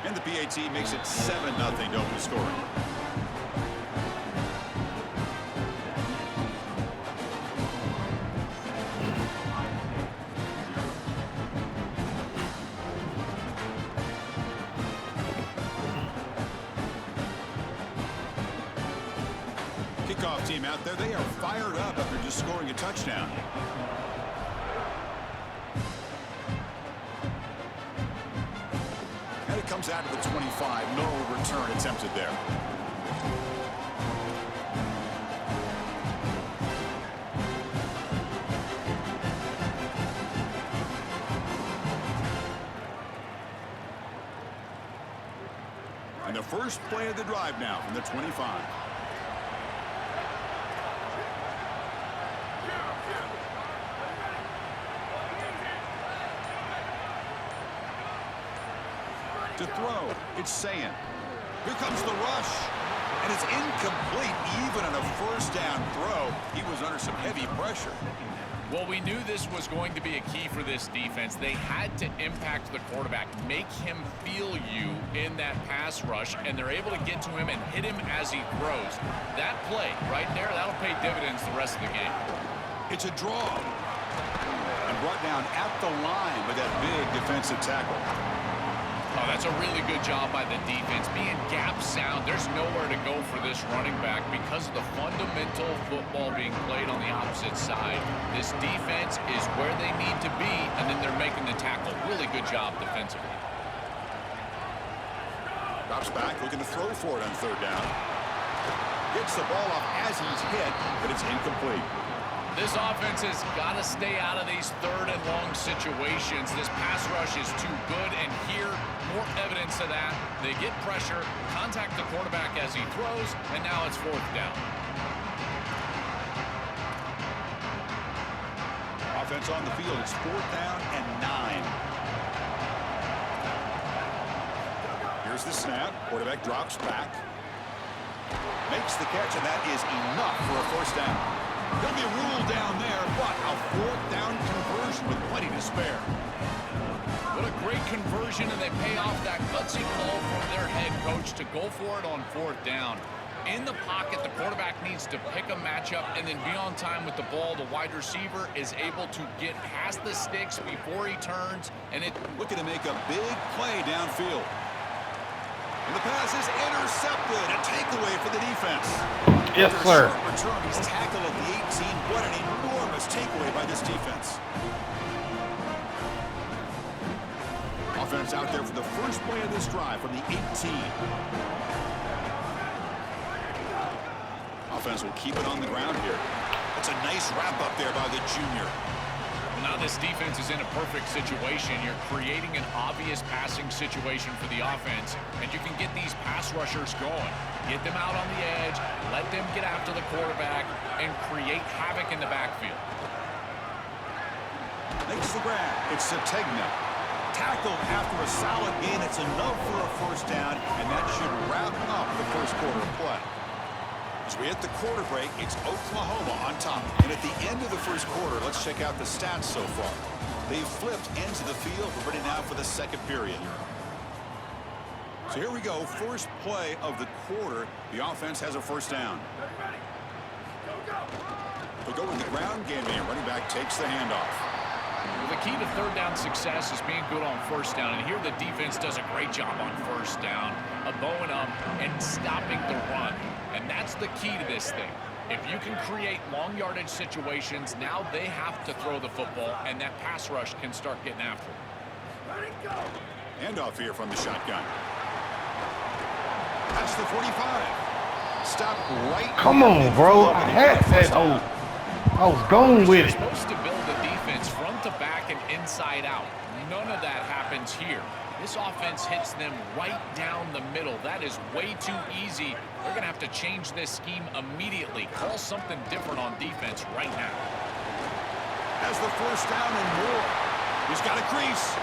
And the PAT makes it 7-0 to open scoring. Kickoff team out there, they are fired up after just scoring a touchdown. And it comes out to the 25. No return attempted there. And the first play of the drive now from the 25. To throw, it's Sayan. Here comes the rush, and it's incomplete. Even on a first down throw, he was under some heavy pressure. Well, we knew this was going to be a key for this defense. They had to impact the quarterback, make him feel you in that pass rush, and they're able to get to him and hit him as he throws. That play right there, that'll pay dividends the rest of the game. It's a draw. And brought down at the line with that big defensive tackle. Oh, that's a really good job by the defense. Being gap sound, there's nowhere to go for this running back because of the fundamental football being played on the opposite side. This defense is where they need to be, and then they're making the tackle. Really good job defensively. Drops back, looking to throw for it on third down. Gets the ball off as he's hit, but it's incomplete. This offense has got to stay out of these third and long situations. This pass rush is too good, and here, more evidence of that. They get pressure, contact the quarterback as he throws, and now it's fourth down. Offense on the field, it's fourth down and 9. Here's the snap. Quarterback drops back. Makes the catch, and that is enough for a first down. Going to be a rule down there, but a fourth down conversion with plenty to spare. What a great conversion, and they pay off that gutsy call from their head coach to go for it on fourth down. In the pocket, the quarterback needs to pick a matchup and then be on time with the ball. The wide receiver is able to get past the sticks before he turns, and it looking to make a big play downfield. And the pass is intercepted. A takeaway for the defense. Yes, sir. Return, he's tackled at the 18. What an enormous takeaway by this defense. Offense out there for the first play of this drive from the 18. Offense will keep it on the ground here. That's a nice wrap up there by the junior. Now this defense is in a perfect situation. You're creating an obvious passing situation for the offense, and you can get these pass rushers going. Get them out on the edge, let them get after the quarterback, and create havoc in the backfield. Makes the grab. It's Sategna. Tackled after a solid gain. It's enough for a first down, and that should wrap up the first quarter of play. As we hit the quarter break, it's Oklahoma on top. And at the end of the first quarter, let's check out the stats so far. They've flipped into the field. We're ready now for the second period. So here we go. First play of the quarter. The offense has a first down. They'll go with the ground game here. Running back takes the handoff. Well, the key to third down success is being good on first down. And here the defense does a great job on first down, bowing up and stopping the run. And that's the key to this thing. If you can create long yardage situations, now they have to throw the football, and that pass rush can start getting after it. Handoff here from the shotgun. That's the 45. Stop right. Come on, bro. I had that. Oh, I was going with it. You're supposed to build the defense front to back and inside out. None of that happens here. This offense hits them right down the middle. That is way too easy. They're going to have to change this scheme immediately. Call something different on defense right now. Has the first down and more. He's got a crease.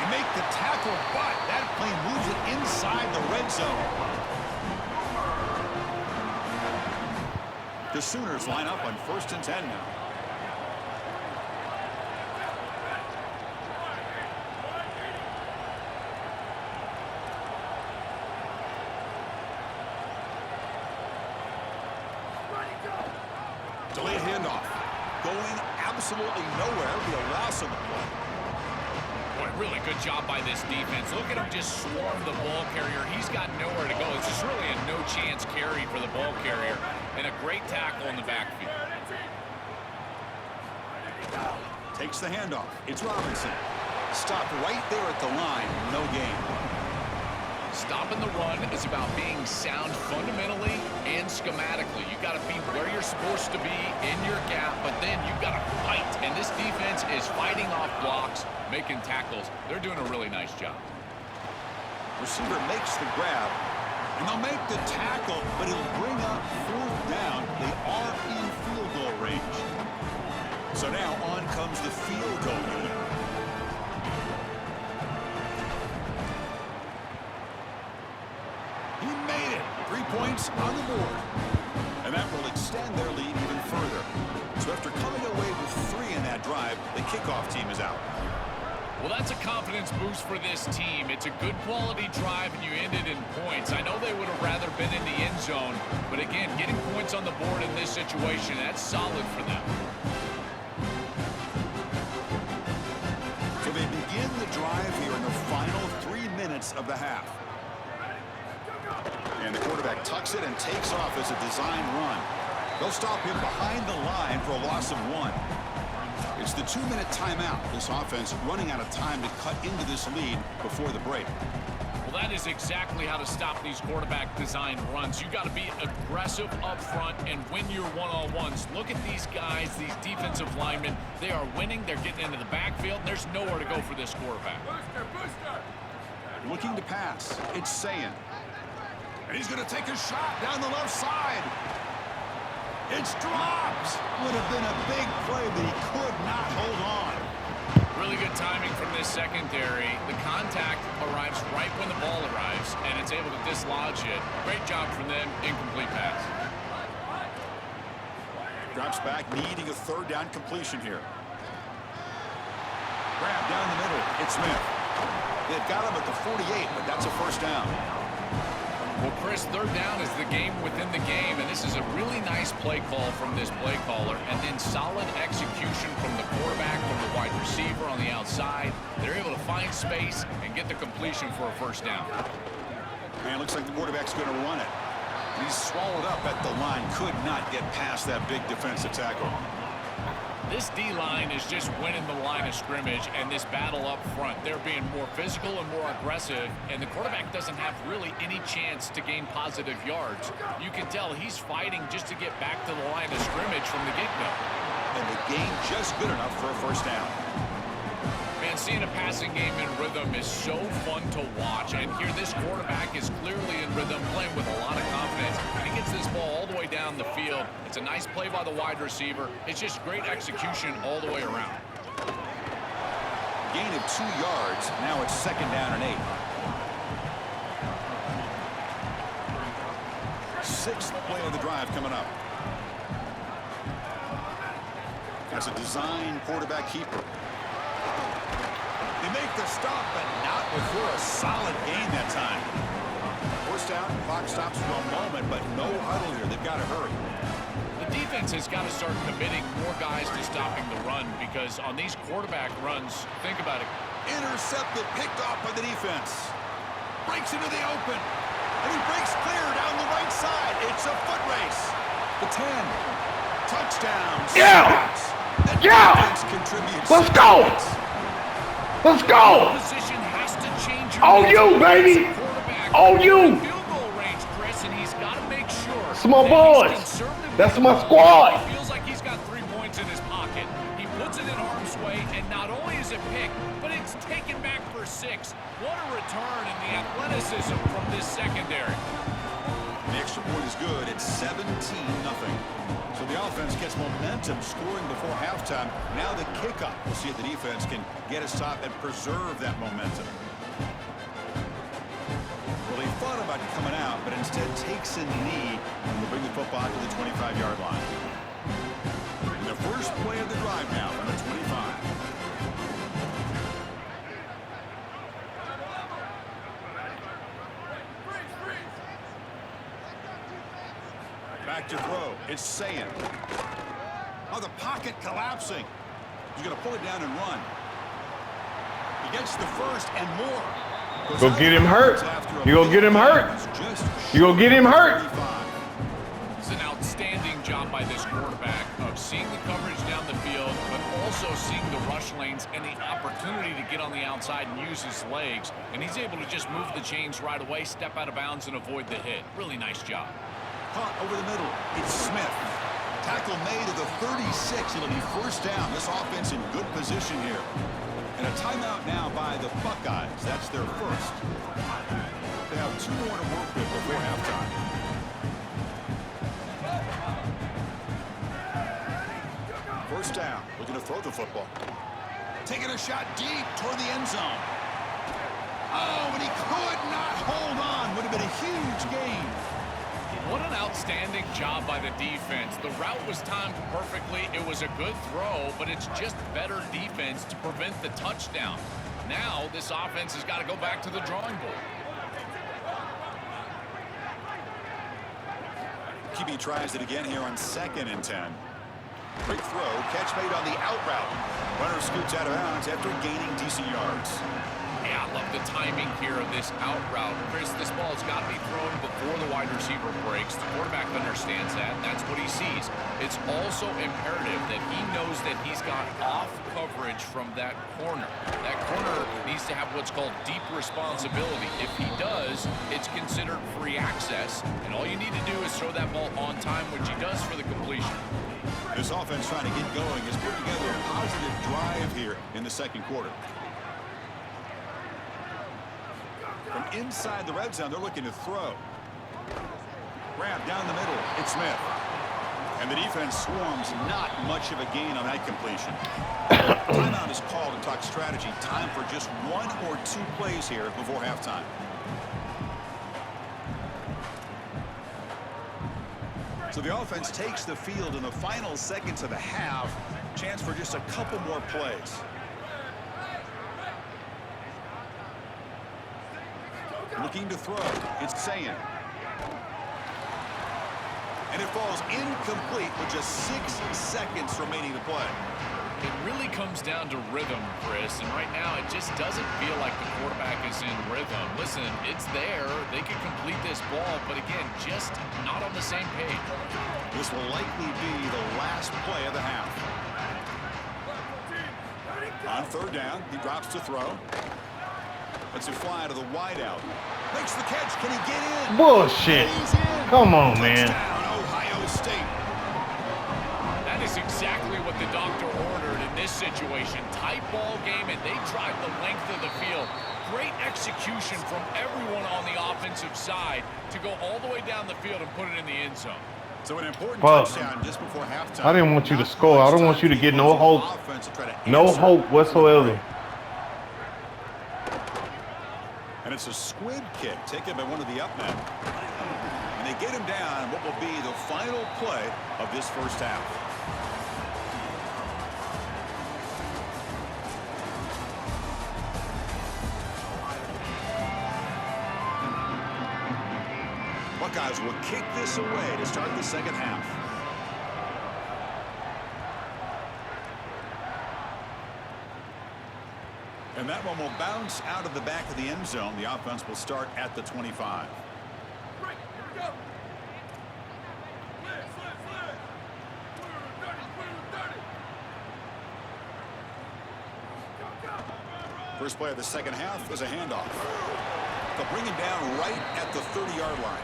They make the tackle, but that play moves it inside the red zone. The Sooners line up on 1st and 10 now. going absolutely nowhere. It'll be a loss on the play. Boy, really good job by this defense. Look at him just swarm the ball carrier. He's got nowhere to go. It's just really a no-chance carry for the ball carrier. And a great tackle in the backfield. Takes the handoff. It's Robinson. Stopped right there at the line. No gain. Stopping the run is about being sound fundamentally and schematically. You got to be where you're supposed to be in your gap, but then you got to fight. And this defense is fighting off blocks, making tackles. They're doing a really nice job. Receiver makes the grab, and they'll make the tackle, but he'll bring up 4th down. They are in field goal range. So now on comes the field goal unit. He made it. 3 points on the board. And that will extend their lead even further. So after coming away with 3 in that drive, the kickoff team is out. Well, that's a confidence boost for this team. It's a good quality drive, and you ended in points. I know they would have rather been in the end zone, but again, getting points on the board in this situation, that's solid for them. So they begin the drive here in the final 3 minutes of the half. And the quarterback tucks it and takes off as a design run. They'll stop him behind the line for a loss of 1. It's the 2-minute timeout. This offense running out of time to cut into this lead before the break. Well, that is exactly how to stop these quarterback design runs. You got to be aggressive up front and win your one-on-ones. Look at these guys, these defensive linemen. They are winning. They're getting into the backfield. There's nowhere to go for this quarterback. Looking to pass. It's Sayin. And he's going to take a shot down the left side. It's dropped. Would have been a big play, but he could not hold on. Really good timing from this secondary. The contact arrives right when the ball arrives, and it's able to dislodge it. Great job from them. Incomplete pass. Drops back, needing a 3rd down completion here. Grab down the middle. It's Smith. They've got him at the 48, but that's a 1st down. Well, Chris, 3rd down is the game within the game, and this is a really nice play call from this play caller, and then solid execution from the quarterback, from the wide receiver on the outside. They're able to find space and get the completion for a 1st down. And it looks like the quarterback's going to run it. He's swallowed up at the line, could not get past that big defensive tackle. This D-line is just winning the line of scrimmage, and this battle up front, they're being more physical and more aggressive, and the quarterback doesn't have really any chance to gain positive yards. You can tell he's fighting just to get back to the line of scrimmage from the get-go. And the gain just good enough for a 1st down. Man, seeing a passing game in rhythm is so fun to watch, and here this quarterback is clearly in rhythm, playing with a lot of confidence, and he gets this ball all the way down the field. It's a nice play by the wide receiver. It's just great execution all the way around. Gain of 2 yards. Now it's 2nd down and 8. 6th play of the drive coming up. That's a design quarterback keeper. They make the stop, but not before a solid gain that time. 1st down, clock stops for a moment, but no huddle here. They've got to hurry. The defense has got to start committing more guys to stopping the run, because on these quarterback runs, think about it. Intercepted, picked off by the defense. Breaks into the open. And he breaks clear down the right side. It's a foot race. The 10. Touchdown. Yeah! Yeah! Contributes. Let's go! Let's go! Position has to change. On you, baby! On you! Field goal range, Chris, and he's got to make sure. It's my boys. That's my squad. He feels like he's got 3 points in his pocket. He puts it in harm's way, and not only is it picked, but it's taken back for 6. What a return in the athleticism from this secondary. The extra point is good. It's 17-0. So the offense gets momentum, scoring before halftime. Now the kickoff. We'll see if the defense can get a stop and preserve that momentum. Well, he thought about coming out, but instead takes a knee and will bring the football to the 25-yard line. And the first play of the drive now from the 25. Back to throw. It's Sayin. Oh, the pocket collapsing. He's going to pull it down and run. He gets the first and more. Go get him hurt. You gonna get him hurt. You gonna get him hurt. It's an outstanding job by this quarterback of seeing the coverage down the field, but also seeing the rush lanes and the opportunity to get on the outside and use his legs. And he's able to just move the chains right away, step out of bounds, and avoid the hit. Really nice job. Caught over the middle. It's Smith. Tackle made at the 36. It'll be first down. This offense in good position here. And a timeout now by the Buckeyes. That's their first. They have 2 more to work with before halftime. First down. Looking to throw the football. Taking a shot deep toward the end zone. Oh, but he could not hold on. Would have been a huge gain. What an outstanding job by the defense. The route was timed perfectly. It was a good throw, but it's just better defense to prevent the touchdown. Now, this offense has got to go back to the drawing board. QB tries it again here on 2nd and 10. Quick throw, catch made on the out route. Runner scoots out of bounds after gaining decent yards. Yeah, I love the timing here of this out route. Chris, this ball's got to be thrown before the wide receiver breaks. The quarterback understands that, and that's what he sees. It's also imperative that he knows that he's got off coverage from that corner. That corner needs to have what's called deep responsibility. If he does, it's considered free access, and all you need to do is throw that ball on time, which he does for the completion. This offense trying to get going has put together a positive drive here in the second quarter. From inside the red zone, they're looking to throw. Grab down the middle. It's Smith. And the defense swarms. Not much of a gain on that completion. Timeout is called and talk strategy. Time for just 1 or 2 plays here before halftime. So the offense takes the field in the final seconds of the half. Chance for just a couple more plays. Looking to throw. It's Sayan. And it falls incomplete with just 6 seconds remaining to play. It really comes down to rhythm, Chris, and right now it just doesn't feel like the quarterback is in rhythm. Listen, it's there. They could complete this ball, but again, just not on the same page. This will likely be the last play of the half. On 3rd down, he drops to throw. Lets it fly to the wideout. Makes the catch. Can he get in? Bullshit. Come on, man. Touchdown, Ohio State. That is exactly what the doctor ordered in this situation. Tight ball game, and they drive the length of the field. Great execution from everyone on the offensive side to go all the way down the field and put it in the end zone. So an important Well, touchdown just before halftime. I didn't want you to score. I don't want you to get no hope. No hope whatsoever. And it's a squib kick taken by one of the up men. And they get him down what will be the final play of this first half. Buckeyes will kick this away to start the second half. And that one will bounce out of the back of the end zone. The offense will start at the 25. First play of the second half is a handoff. They'll bring him down right at the 30-yard line.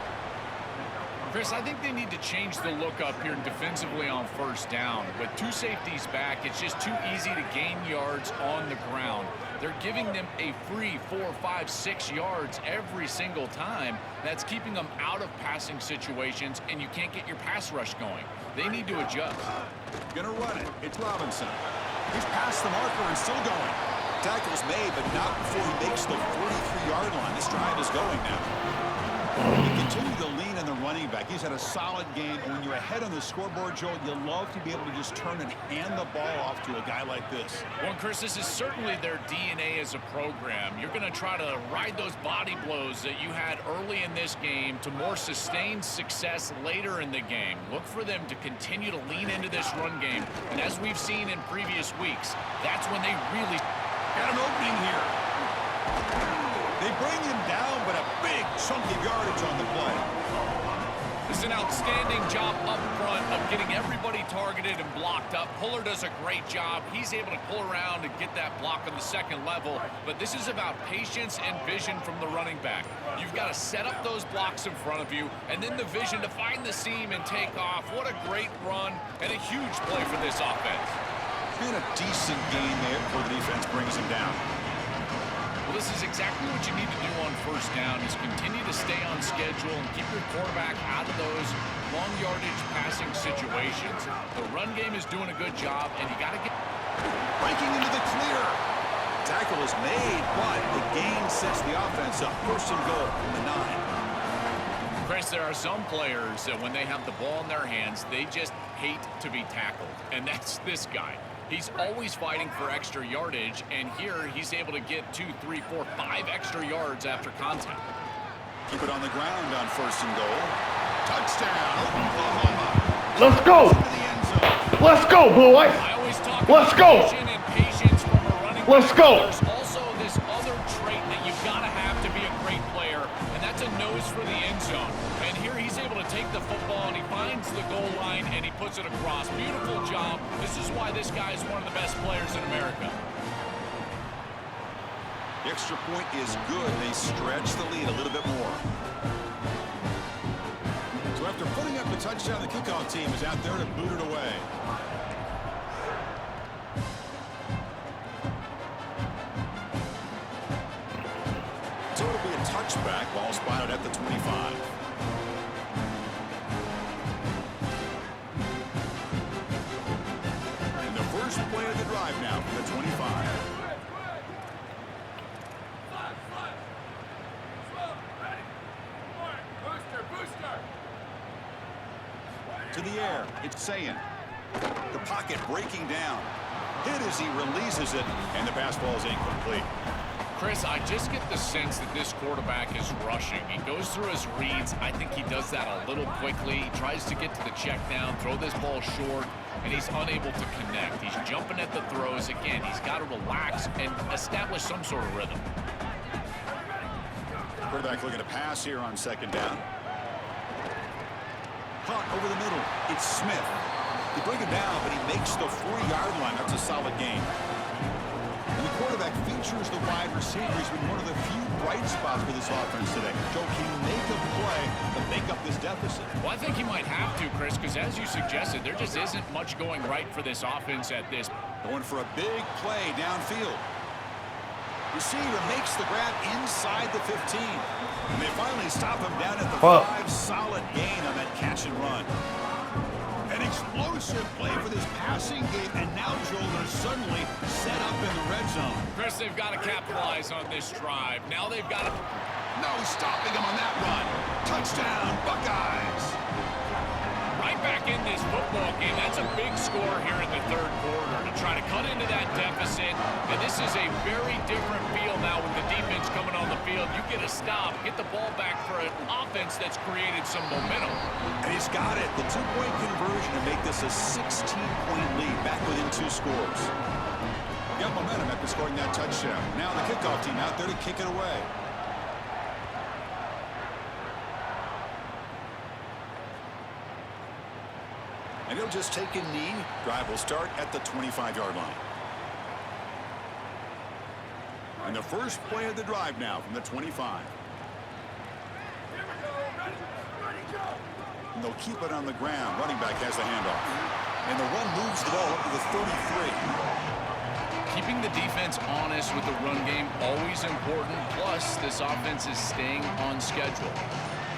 Chris, I think they need to change the look up here defensively on first down. With 2 safeties back, it's just too easy to gain yards on the ground. They're giving them a free 4, 5, 6 yards every single time. That's keeping them out of passing situations, and you can't get your pass rush going. They need to adjust. Gonna run it. It's Robinson. He's past the marker and still going. Tackle's made, but not before he makes the 43-yard line. This drive is going now. He continued to lean in the run running back. He's had a solid game. And when you're ahead on the scoreboard, Joel, you love to be able to just turn and hand the ball off to a guy like this. Well, Chris, this is certainly their DNA as a program. You're going to try to ride those body blows that you had early in this game to more sustained success later in the game. Look for them to continue to lean into this run game. And as we've seen in previous weeks, that's when they really got an opening here. They bring him down, but a big chunk of yardage on the play. This is an outstanding job up front of getting everybody targeted and blocked up. Puller does a great job. He's able to pull around and get that block on the second level. But this is about patience and vision from the running back. You've got to set up those blocks in front of you, and then the vision to find the seam and take off. What a great run and a huge play for this offense. Been a decent game there before the defense brings him down. Well, this is exactly what you need to do on first down is continue to stay on schedule and keep your quarterback out of those long yardage passing situations. The run game is doing a good job, and you got to get breaking into the clear. Tackle is made, but the gain sets the offense up. First and goal from the 9. Chris, there are some players that when they have the ball in their hands, they just hate to be tackled, and that's this guy. He's always fighting for extra yardage, and here he's able to get 2, 3, 4, 5 extra yards after contact. Keep it on the ground on first and goal. Touchdown, Oklahoma. Let's go. Let's go, boy. I always talk Let's about go. vision and patience from a running back. Let's go. There's also this other trait that you've got to have to be a great player, and that's a nose for the end zone. And here he's able to take the football, and he finds the goal line, and he puts it across. Beautiful job. This is why this guy is one of the best players in America. The extra point is good. They stretch the lead a little bit more. So after putting up the touchdown, the kickoff team is out there to boot it away. So it'll be a touchback. Ball spotted at the 25. And the first play of the drive now from the 25. To the air, it's Sayan. The pocket breaking down. Hit as he releases it, and the pass ball is incomplete. Chris, I just get the sense that this quarterback is rushing. He goes through his reads. I think he does that a little quickly. He tries to get to the check down, throw this ball short, and he's unable to connect. He's jumping at the throws. Again, he's got to relax and establish some sort of rhythm. Quarterback looking to pass here on second down. Caught over the middle. It's Smith. They bring him down, but he makes the 40-yard line. That's a solid game. And the quarterback features the wide receiver. He's been one of the few bright spots for this offense today. Joe, can he make a play to make up this deficit? Well, I think he might have to, Chris, because as you suggested, there just isn't much going right for this offense at this. Going for a big play downfield. Receiver makes the grab inside the 15. And they finally stop him down at the 5. Solid gain on that catch and run. An explosive play for this passing game. And now, Joel, they're suddenly set up in the red zone. Chris, they've got to capitalize on this drive. Now they've got to... No stopping him on that run. Touchdown, Buckeyes. Right back in this football game. That's a big score here in the third quarter to try to cut into that deficit. And this is a very different feel now with the defense coming on the field. You get a stop, get the ball back for an offense that's created some momentum. And he's got it. The 2-point conversion to make this a 16-point lead, back within 2 scores. Got momentum after scoring that touchdown. Now the kickoff team out there to kick it away. And he'll just take a knee. Drive will start at the 25-yard line. And the first play of the drive now from the 25. And they'll keep it on the ground. Running back has the handoff. And the run moves the ball up to the 33. Keeping the defense honest with the run game, always important. Plus, this offense is staying on schedule.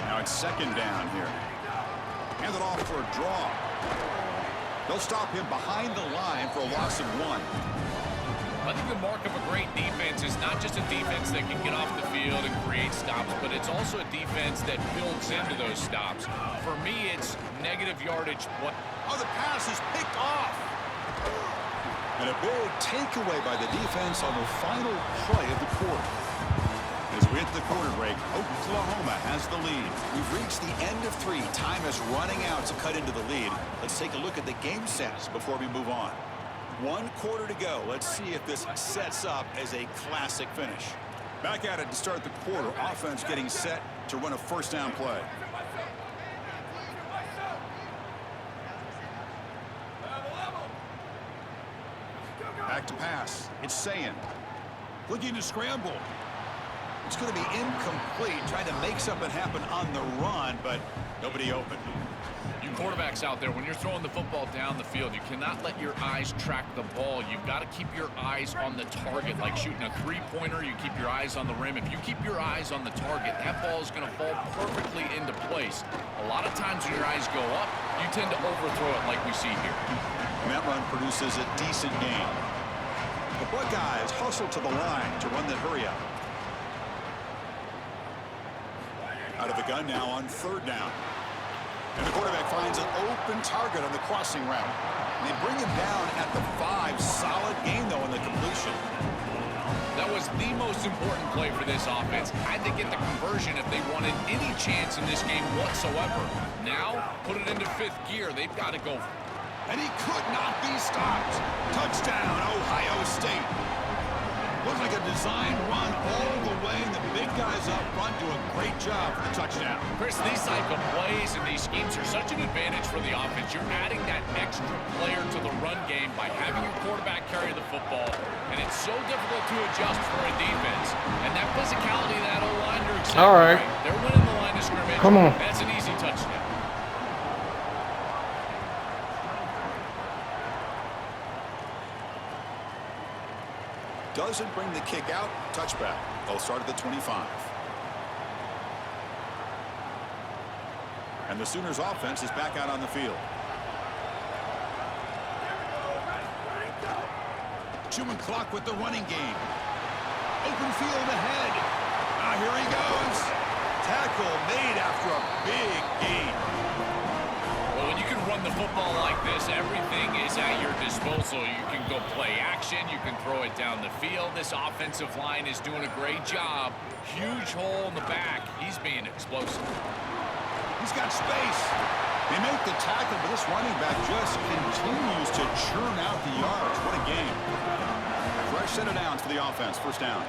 Now it's second down here. Hand it off for a draw. They'll stop him behind the line for a loss of 1. I think the mark of a great defense is not just a defense that can get off the field and create stops, but it's also a defense that builds into those stops. For me, it's negative yardage. Oh, the pass is picked off. And a big takeaway by the defense on the final play of the quarter. As we hit the quarter break, Oklahoma has the lead. We've reached the end of 3. Time is running out to cut into the lead. Let's take a look at the game stats before we move on. 1 quarter to go. Let's see if this sets up as a classic finish. Back at it to start the quarter. Offense getting set to run a first down play. Back to pass. It's Sayin. Looking to scramble. It's going to be incomplete. Trying to make something happen on the run, but nobody open. You quarterbacks out there, when you're throwing the football down the field, you cannot let your eyes track the ball. You've got to keep your eyes on the target. Like shooting a 3-pointer, you keep your eyes on the rim. If you keep your eyes on the target, that ball is going to fall perfectly into place. A lot of times when your eyes go up, you tend to overthrow it like we see here. And that run produces a decent gain. The Buckeyes hustle to the line to run the hurry up. Out of the gun now on 3rd down. And the quarterback finds an open target on the crossing route. And they bring him down at the 5. Solid gain, though, in the completion. That was the most important play for this offense. Had to get the conversion if they wanted any chance in this game whatsoever. Now, put it into 5th gear. They've got to go. And he could not be stopped. Touchdown, Ohio State. Looks like a designed run all the way. And the big guys up front do a great job for the touchdown. Chris, these type of plays and these schemes are such an advantage for the offense. You're adding that extra player to the run game by having your quarterback carry the football. And it's so difficult to adjust for a defense. And that physicality of that O-line, you're exactly all right. They're winning the line of scrimmage. Come on. That's an easy touchdown. Doesn't bring the kick out. Touchback. They'll start at the 25. And the Sooners offense is back out on the field. Chewing clock with the running game. Open field ahead. Here he goes. Tackle made after a big gain. Well, when you can run the football like this, everything is at your disposal. You can go play action. You can throw it down the field. This offensive line is doing a great job. Huge hole in the back. He's being explosive. He's got space. They make the tackle, but this running back just continues to churn out the yards. What a game. Fresh set of downs for the offense. First down.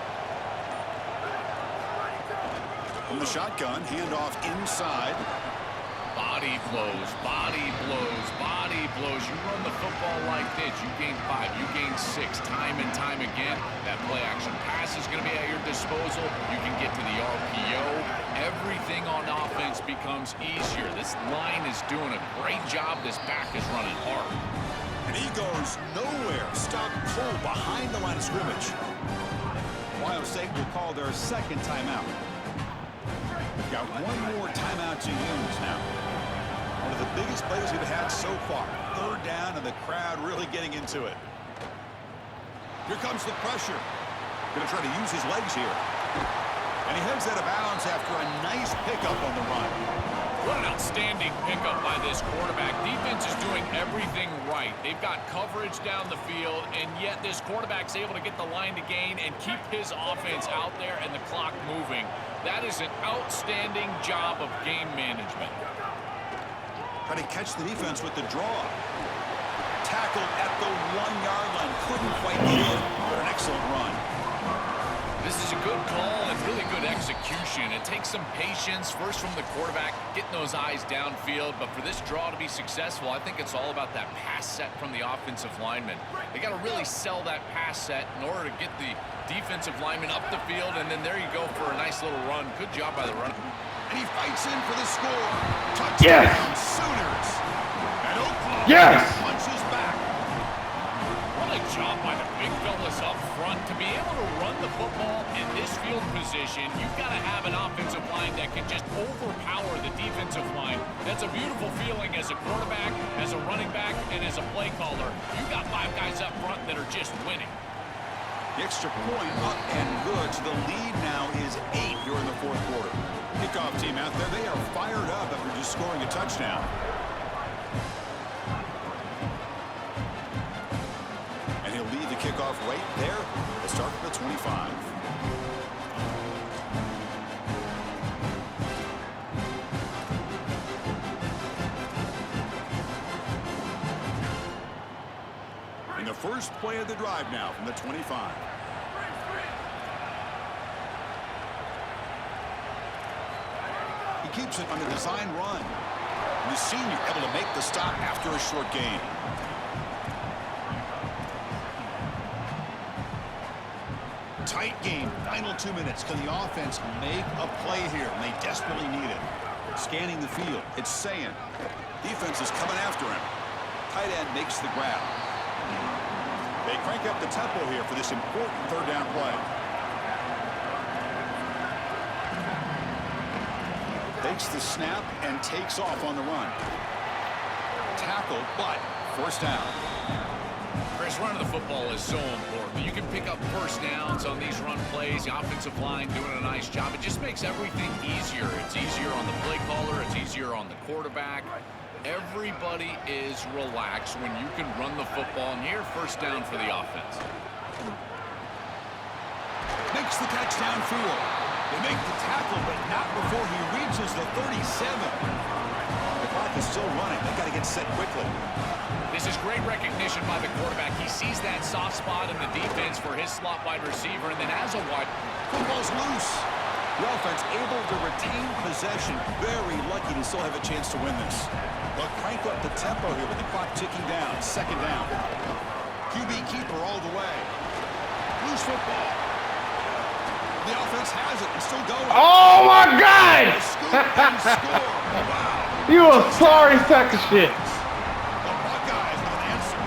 From the shotgun, handoff inside. Body blows, body blows, body blows. You run the football like this, you gain 5, you gain 6, time and time again. That play-action pass is going to be at your disposal. You can get to the RPO. Everything on offense becomes easier. This line is doing a great job. This back is running hard. And he goes nowhere. Stop pull behind the line of scrimmage. Ohio State will call their 2nd timeout. They've got 1 more timeout to use now. One of the biggest plays we've had so far. 3rd down, and the crowd really getting into it. Here comes the pressure. Going to try to use his legs here. And he heads out of bounds after a nice pickup on the run. What an outstanding pickup by this quarterback. Defense is doing everything right. They've got coverage down the field, and yet this quarterback's able to get the line to gain and keep his offense out there and the clock moving. That is an outstanding job of game management. Trying to catch the defense with the draw. Tackled at the 1-yard line. Couldn't quite get in, but an excellent run. This is a good call and really good execution. It takes some patience, first from the quarterback, getting those eyes downfield. But for this draw to be successful, I think it's all about that pass set from the offensive lineman. They got to really sell that pass set in order to get the defensive lineman up the field. And then there you go for a nice little run. Good job by the runner. And he fights in for the score. Touchdown, Yes. Sooners. And Oklahoma Yes. punches back. What a job by the big fellas up front. To be able to run the football in this field position, you've got to have an offensive line that can just overpower the defensive line. That's a beautiful feeling as a quarterback, as a running back, and as a play caller. You've got 5 guys up front that are just winning. The extra point up and good. So the lead now is 8 here in the 4th quarter. kickoff team out there, they are fired up after just scoring a touchdown. And he'll lead the kickoff right there. We'll start from the 25. And the first play of the drive now from the 25. He keeps it on the design run. And the senior able to make the stop after a short gain. Tight game, final 2 minutes. Can the offense make a play here? And they desperately need it. Scanning the field, it's Sayin. Defense is coming after him. Tight end makes the grab. They crank up the tempo here for this important third down play. Takes the snap and takes off on the run. Tackle, but first down. Chris, running the football is so important. You can pick up first downs on these run plays. The offensive line doing a nice job. It just makes everything easier. It's easier on the play caller. It's easier on the quarterback. Everybody is relaxed when you can run the football. And here, first down for the offense. Makes the catch downfield. They make the tackle, but not before he reaches the 37. The clock is still running. They've got to get set quickly. This is great recognition by the quarterback. He sees that soft spot in the defense for his slot wide receiver, and then as a wide, football's loose. The offense able to retain possession. Very lucky to still have a chance to win this. They'll crank up the tempo here with the clock ticking down. Second down. QB keeper all the way. Loose football. The offense has it and still going. Oh my God! Scoop and score. Wow. You a sorry sack of shit. The Buckeyes with an answer.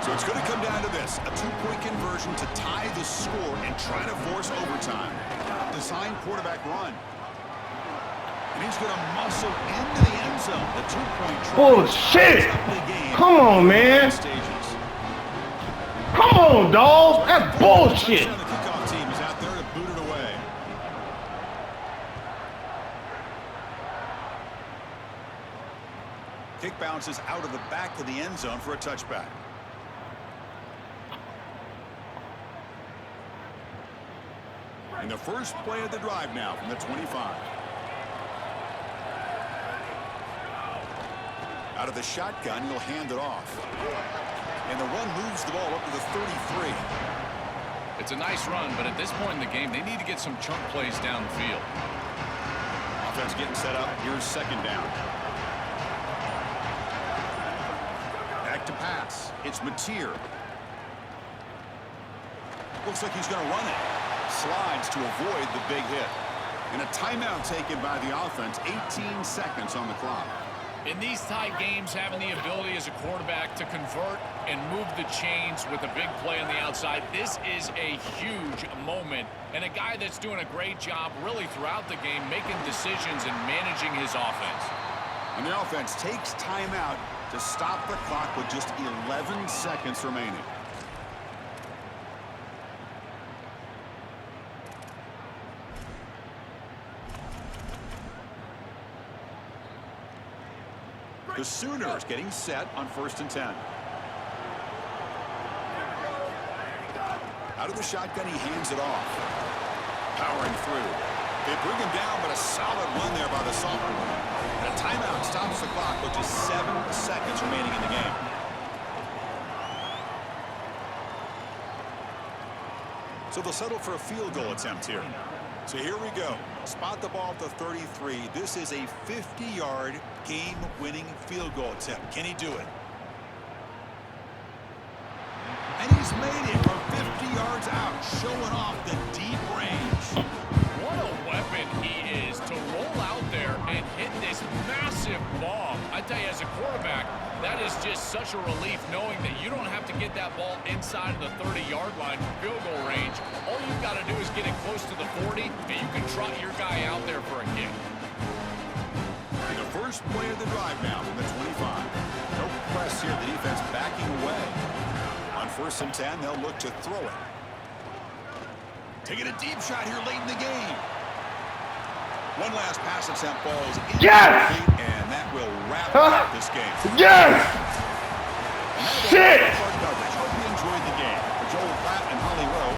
So it's going to come down to this. A two-point conversion to tie the score and try to force overtime. Design quarterback run. And he's going to muscle into the end zone. The two-point try. Bullshit! Come on, man. Come on, dog. That's bullshit. The kickoff team is out there to boot it away. Kick bounces out of the back of the end zone for a touchback. And the first play of the drive now from the 25. Out of the shotgun, he'll hand it off. And the run moves the ball up to the 33. it's a nice run, but at this point in the game, they need to get some chunk plays downfield. Offense getting set up. Here's second down. Back to pass. It's Mateer. Looks like he's going to run it. Slides to avoid the big hit. And a timeout taken by the offense. 18 seconds on the clock. In these tight games, having the ability as a quarterback to convert and move the chains with a big play on the outside, this is a huge moment. And a guy that's doing a great job really throughout the game, making decisions and managing his offense. And the offense takes timeout to stop the clock with just 11 seconds remaining. The Sooners getting set on 1st and 10. Out of the shotgun, he hands it off. Powering through. They bring him down, but a solid run there by the sophomore. And a timeout stops the clock with just 7 seconds remaining in the game. So they'll settle for a field goal attempt here. So here we go. Spot the ball at the 33. This is a 50-yard game-winning field goal attempt. Can he do it? And he's made it from 50 yards out, showing off the deep range. What a weapon he is to roll out there and hit this massive bomb. I tell you, as a quarterback, that is just such a relief knowing that you don't have to get that ball inside of the 30-yard line for field goal range. All you've got to do is get it close to the 40, and you can trot your guy out there for a kick. And the first play of the drive now from the 25. No press here. The defense backing away. On 1st and 10, they'll look to throw it. Taking a deep shot here late in the game. One last pass attempt falls incomplete, Yes! and that will wrap up this game. Yes! Shit!